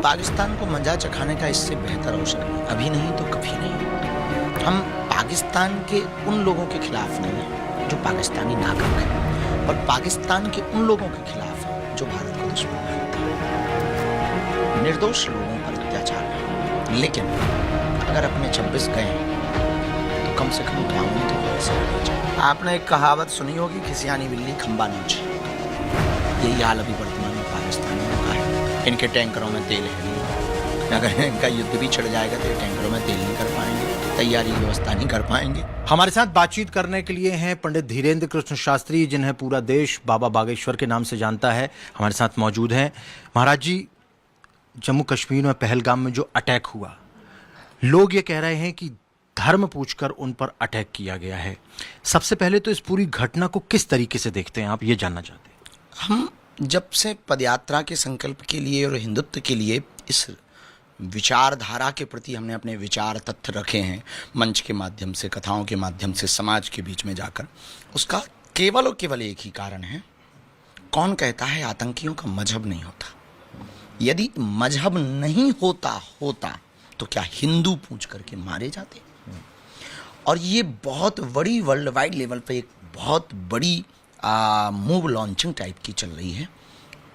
पाकिस्तान को मजा चखाने का इससे बेहतर अवसर नहीं, अभी नहीं तो कभी नहीं। हम पाकिस्तान के उन लोगों के खिलाफ नहीं हैं जो पाकिस्तानी नागरिक हैं, और पाकिस्तान के उन लोगों के खिलाफ हैं जो भारत को दुश्मन मानते हैं। निर्दोष लोगों पर अत्याचार है, लेकिन अगर अपने 26 गए हैं तो कम से कम कानून तो वहां से होना चाहिए। आपने एक कहावत सुनी होगी, खिसियानी बिल्ली खंबा नोचे। यही हाल अभी वर्तमान में पाकिस्तानियों का है। इनके टैंकरों में तेल है नहीं, अगर इनका युद्ध भी छिड़ जाएगा तो ये टैंकरों में तेल नहीं कर पाएंगे, तैयारी व्यवस्था नहीं कर पाएंगे। हमारे साथ बातचीत करने के लिए हैं पंडित धीरेन्द्र कृष्ण शास्त्री, जिन्हें पूरा देश बाबा बागेश्वर के नाम से जानता है। हमारे साथ मौजूद हैं। महाराज जी, जम्मू कश्मीर में पहलगाम में जो अटैक हुआ, लोग ये कह रहे हैं कि धर्म पूछकर उन पर अटैक किया गया है। सबसे पहले तो इस पूरी घटना को किस तरीके से देखते हैं आप, ये जानना चाहते हैं। हम जब से पदयात्रा के संकल्प के लिए और हिंदुत्व के लिए इस विचारधारा के प्रति हमने अपने विचार तथ्य रखे हैं, मंच के माध्यम से, कथाओं के माध्यम से, समाज के बीच में जाकर, उसका केवल और केवल एक ही कारण है। कौन कहता है आतंकियों का मजहब नहीं होता? यदि मजहब नहीं होता तो क्या हिंदू पूछ करके मारे जाते? और ये बहुत बड़ी वर्ल्ड वाइड लेवल पे एक बहुत बड़ी मूव लॉन्चिंग टाइप की चल रही है।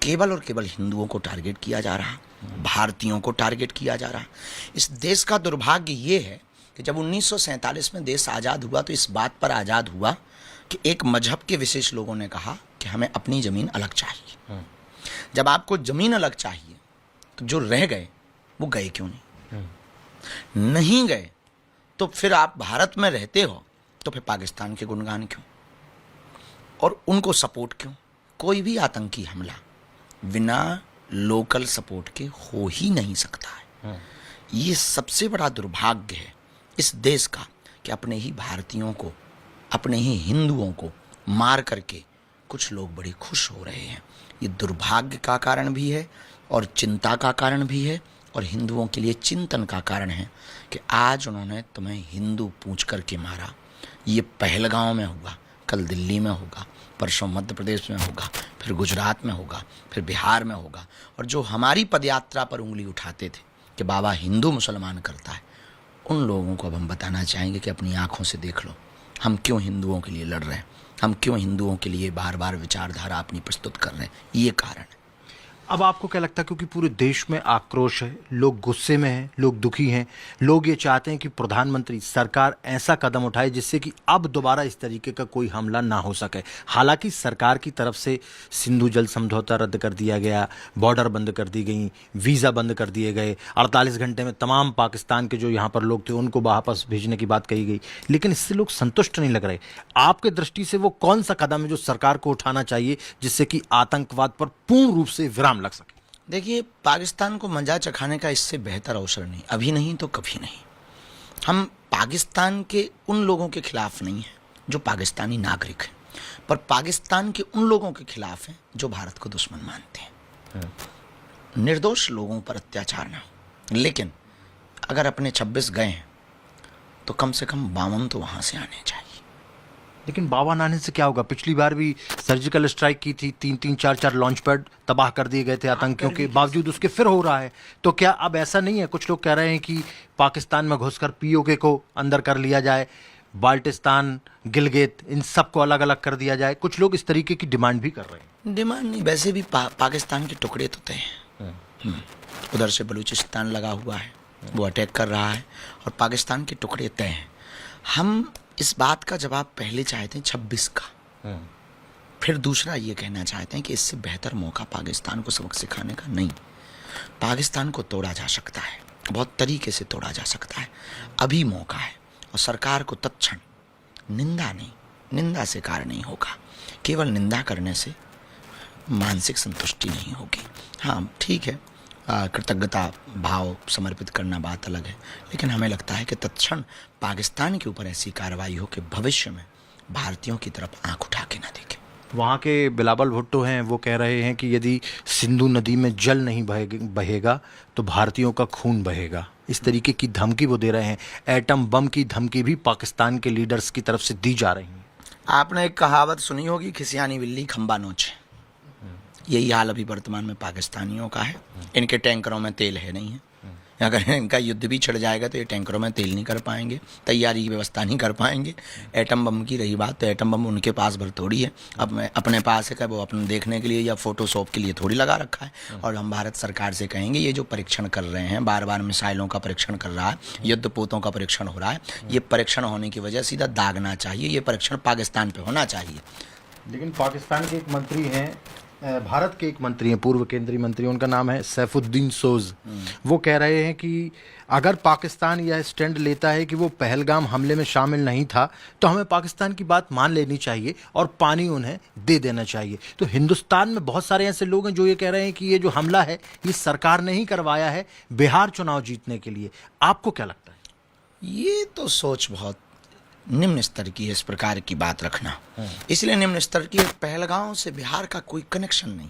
केवल और केवल हिंदुओं को टारगेट किया जा रहा, भारतीयों को टारगेट किया जा रहा। इस देश का दुर्भाग्य ये है कि जब 1947 में देश आज़ाद हुआ तो इस बात पर आज़ाद हुआ कि एक मजहब के विशेष लोगों ने कहा कि हमें अपनी ज़मीन अलग चाहिए। जब आपको ज़मीन अलग चाहिए तो जो रह गए वो गए क्यों नहीं गए? तो फिर आप भारत में रहते हो तो फिर पाकिस्तान के गुणगान क्यों और उनको सपोर्ट क्यों? कोई भी आतंकी हमला बिना लोकल सपोर्ट के हो ही नहीं सकता है। ये सबसे बड़ा दुर्भाग्य है इस देश का कि अपने ही भारतीयों को, अपने ही हिंदुओं को मार करके कुछ लोग बड़े खुश हो रहे हैं। ये दुर्भाग्य का कारण भी है और चिंता का कारण भी है, और हिंदुओं के लिए चिंतन का कारण है कि आज उन्होंने तुम्हें हिंदू पूछ करके मारा। ये पहलगांव में हुआ, कल दिल्ली में होगा, परसों मध्य प्रदेश में होगा, फिर गुजरात में होगा, फिर बिहार में होगा। और जो हमारी पदयात्रा पर उंगली उठाते थे कि बाबा हिंदू मुसलमान करता है, उन लोगों को अब हम बताना चाहेंगे कि अपनी आंखों से देख लो, हम क्यों हिंदुओं के लिए लड़ रहे हैं, हम क्यों हिंदुओं के लिए बार बार विचारधारा अपनी प्रस्तुत कर रहे हैं। ये कारण है। अब आपको क्या लगता है, क्योंकि पूरे देश में आक्रोश है, लोग गुस्से में हैं, लोग दुखी हैं, लोग ये चाहते हैं कि प्रधानमंत्री, सरकार ऐसा कदम उठाए जिससे कि अब दोबारा इस तरीके का कोई हमला ना हो सके। हालांकि सरकार की तरफ से सिंधु जल समझौता रद्द कर दिया गया, बॉर्डर बंद कर दी गई, वीज़ा बंद कर दिए गए, 48 घंटे में तमाम पाकिस्तान के जो यहाँ पर लोग थे उनको वापस भेजने की बात कही गई, लेकिन इससे लोग संतुष्ट नहीं लग रहे। आपके दृष्टि से वो कौन सा कदम है जो सरकार को उठाना चाहिए जिससे कि आतंकवाद पर पूर्ण रूप से विराम लग सके? देखिए, पाकिस्तान को मजा चखाने का इससे बेहतर अवसर नहीं, अभी नहीं तो कभी नहीं। हम पाकिस्तान के उन लोगों के खिलाफ नहीं हैं जो पाकिस्तानी नागरिक हैं, पर पाकिस्तान के उन लोगों के खिलाफ हैं जो भारत को दुश्मन मानते हैं। निर्दोष लोगों पर अत्याचार ना हो, लेकिन अगर अपने 26 गए हैं तो कम से कम 52 तो वहां से आने चाहिए। लेकिन 52 आने से क्या होगा? पिछली बार भी सर्जिकल स्ट्राइक की थी, 3-3, 4-4 लॉन्च पैड तबाह कर दिए गए थे आतंकियों के बावजूद, उसके फिर हो रहा है। तो क्या अब ऐसा नहीं है? कुछ लोग कह रहे हैं कि पाकिस्तान में घुसकर पीओके को अंदर कर लिया जाए, बाल्टिस्तान, गिलगित, इन सबको अलग अलग कर दिया जाए। कुछ लोग इस तरीके की डिमांड भी कर रहे हैं। डिमांड नहीं, वैसे भी पाकिस्तान के टुकड़े तो तय हैं। उधर से बलूचिस्तान लगा हुआ है, वो अटैक कर रहा है, और पाकिस्तान के टुकड़े तय हैं। हम इस बात का जवाब पहले चाहते हैं 26 का, फिर दूसरा ये कहना चाहते हैं कि इससे बेहतर मौका पाकिस्तान को सबक सिखाने का नहीं। पाकिस्तान को तोड़ा जा सकता है, बहुत तरीके से तोड़ा जा सकता है, अभी मौका है। और सरकार को तत्क्षण निंदा नहीं, निंदा से कार्य नहीं होगा। केवल निंदा करने से मानसिक संतुष्टि नहीं होगी। हाँ ठीक है, कृतज्ञता भाव समर्पित करना बात अलग है, लेकिन हमें लगता है कि तत्क्षण पाकिस्तान के ऊपर ऐसी कार्रवाई हो कि भविष्य में भारतीयों की तरफ आंख उठा के ना देखें। वहाँ के बिलावल भुट्टो हैं, वो कह रहे हैं कि यदि सिंधु नदी में जल नहीं बहेगा तो भारतीयों का खून बहेगा। इस तरीके की धमकी वो दे रहे हैं। एटम बम की धमकी भी पाकिस्तान के लीडर्स की तरफ से दी जा रही है। आपने एक कहावत सुनी होगी, खिसियानी बिल्ली खंबा नोचे। यही हाल अभी वर्तमान में पाकिस्तानियों का है। इनके टैंकरों में तेल है नहीं है। अगर इनका युद्ध भी छिड़ जाएगा तो ये टैंकरों में तेल नहीं कर पाएंगे, तैयारी की व्यवस्था नहीं कर पाएंगे। एटम बम की रही बात, तो एटम बम उनके पास भर थोड़ी है, अब मैं अपने पास है, क्या वो अपने देखने के लिए या फोटोशॉप के लिए थोड़ी लगा रखा है। और हम भारत सरकार से कहेंगे ये जो परीक्षण कर रहे हैं, बार बार मिसाइलों का परीक्षण कर रहा है, युद्धपोतों का परीक्षण हो रहा है, ये परीक्षण होने की वजह सीधा दागना चाहिए, ये परीक्षण पाकिस्तान पर होना चाहिए। लेकिन पाकिस्तान के एक मंत्री हैं, भारत के एक मंत्री हैं, पूर्व केंद्रीय मंत्री, उनका नाम है सैफुद्दीन सोज। वो कह रहे हैं कि अगर पाकिस्तान यह स्टैंड लेता है कि वो पहलगाम हमले में शामिल नहीं था तो हमें पाकिस्तान की बात मान लेनी चाहिए और पानी उन्हें दे देना चाहिए। तो हिंदुस्तान में बहुत सारे ऐसे लोग हैं जो ये कह रहे हैं कि ये जो हमला है ये सरकार ने ही करवाया है बिहार चुनाव जीतने के लिए। आपको क्या लगता है? ये तो सोच बहुत निम्न स्तर की है, इस प्रकार की बात रखना। इसलिए निम्न स्तर की है, पहलगांव से बिहार का कोई कनेक्शन नहीं।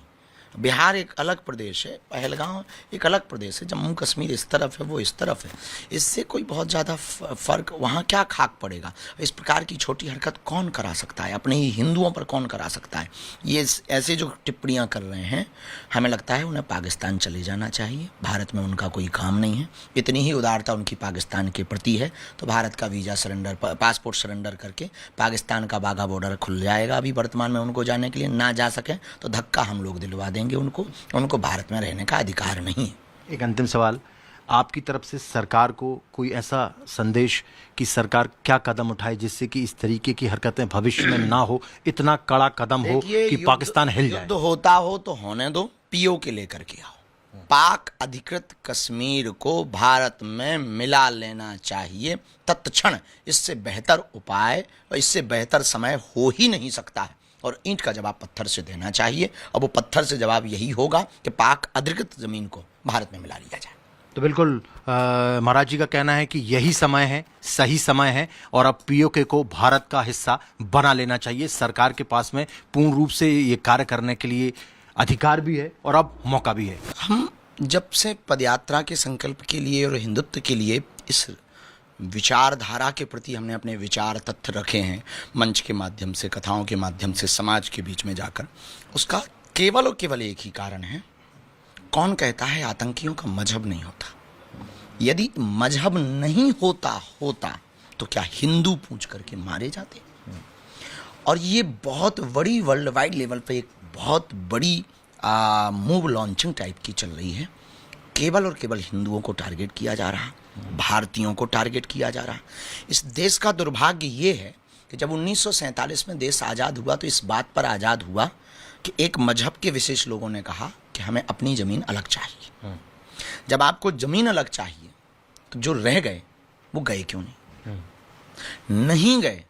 बिहार एक अलग प्रदेश है, पहलगांव एक अलग प्रदेश है, जम्मू कश्मीर इस तरफ है, वो इस तरफ है। इससे कोई बहुत ज़्यादा फर्क वहाँ क्या खाक पड़ेगा? इस प्रकार की छोटी हरकत कौन करा सकता है? अपने ही हिंदुओं पर कौन करा सकता है? ये ऐसे जो टिप्पणियाँ कर रहे हैं, हमें लगता है उन्हें पाकिस्तान चले जाना चाहिए। भारत में उनका कोई काम नहीं है। इतनी ही उदारता उनकी पाकिस्तान के प्रति है तो भारत का वीज़ा सरेंडर, पासपोर्ट सरेंडर करके पाकिस्तान का बाघा बॉर्डर खुल जाएगा। अभी वर्तमान में उनको जाने के लिए ना जा सकें तो धक्का हम लोग दिलवा देंगे उनको भारत में रहने का अधिकार नहीं है। एक अंतिम सवाल, आपकी तरफ से सरकार को कोई ऐसा संदेश कि सरकार क्या कदम उठाए जिससे कि इस तरीके की हरकतें भविष्य में ना हो, इतना कड़ा कदम हो कि पाकिस्तान हिल जाए? युद्ध होता हो तो होने दो, पीओके लेकर के आओ। पाक अधिकृत कश्मीर को भारत में मिला लेना चाहिए तत्क्षण। इससे बेहतर उपाय और इससे बेहतर समय हो ही नहीं सकता है। और ईंट का जवाब पत्थर से देना चाहिए। अब वो पत्थर से जवाब यही होगा कि पाक अधिकृत जमीन को भारत में मिला लिया जाए। तो बिल्कुल महाराज जी का कहना है कि यही समय है, सही समय है और अब पीओके को भारत का हिस्सा बना लेना चाहिए। सरकार के पास में पूर्ण रूप से ये कार्य करने के लिए अधिकार भी है और अब मौका भी है। हम जब से पदयात्रा के संकल्प के लिए और हिंदुत्व के लिए इस विचारधारा के प्रति हमने अपने विचार तथ्य रखे हैं, मंच के माध्यम से, कथाओं के माध्यम से, समाज के बीच में जाकर, उसका केवल और केवल एक ही कारण है। कौन कहता है आतंकियों का मजहब नहीं होता? यदि मजहब नहीं होता तो क्या हिंदू पूछ करके मारे जाते? और ये बहुत बड़ी वर्ल्ड वाइड लेवल पे एक बहुत बड़ी मूव लॉन्चिंग टाइप की चल रही है। केवल और केवल हिंदुओं को टारगेट किया जा रहा, भारतीयों को टारगेट किया जा रहा। इस देश का दुर्भाग्य ये है कि जब 1947 में देश आज़ाद हुआ तो इस बात पर आज़ाद हुआ कि एक मजहब के विशेष लोगों ने कहा कि हमें अपनी ज़मीन अलग चाहिए। जब आपको ज़मीन अलग चाहिए तो जो रह गए वो गए क्यों नहीं गए?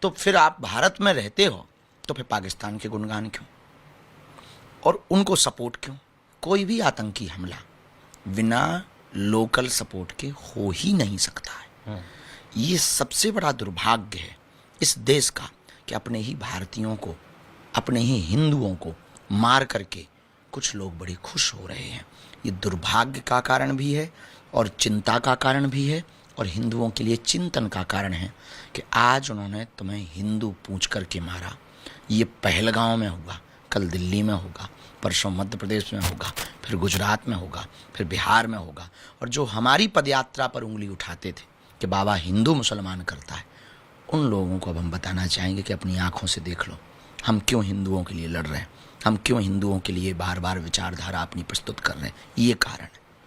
तो फिर आप भारत में रहते हो तो फिर पाकिस्तान के गुणगान क्यों और उनको सपोर्ट क्यों? कोई भी आतंकी हमला बिना लोकल सपोर्ट के हो ही नहीं सकता है। ये सबसे बड़ा दुर्भाग्य है इस देश का कि अपने ही भारतीयों को, अपने ही हिंदुओं को मार करके कुछ लोग बड़े खुश हो रहे हैं। ये दुर्भाग्य का कारण भी है और चिंता का कारण भी है और हिंदुओं के लिए चिंतन का कारण है कि आज उन्होंने तुम्हें हिंदू पूछ करके मारा। ये पहलगांव में हुआ, कल दिल्ली में होगा, परसों मध्य प्रदेश में होगा, फिर गुजरात में होगा, फिर बिहार में होगा। और जो हमारी पदयात्रा पर उंगली उठाते थे कि बाबा हिंदू मुसलमान करता है, उन लोगों को अब हम बताना चाहेंगे कि अपनी आंखों से देख लो, हम क्यों हिंदुओं के लिए लड़ रहे हैं, हम क्यों हिंदुओं के लिए बार बार विचारधारा अपनी प्रस्तुत कर रहे हैं। ये कारण है।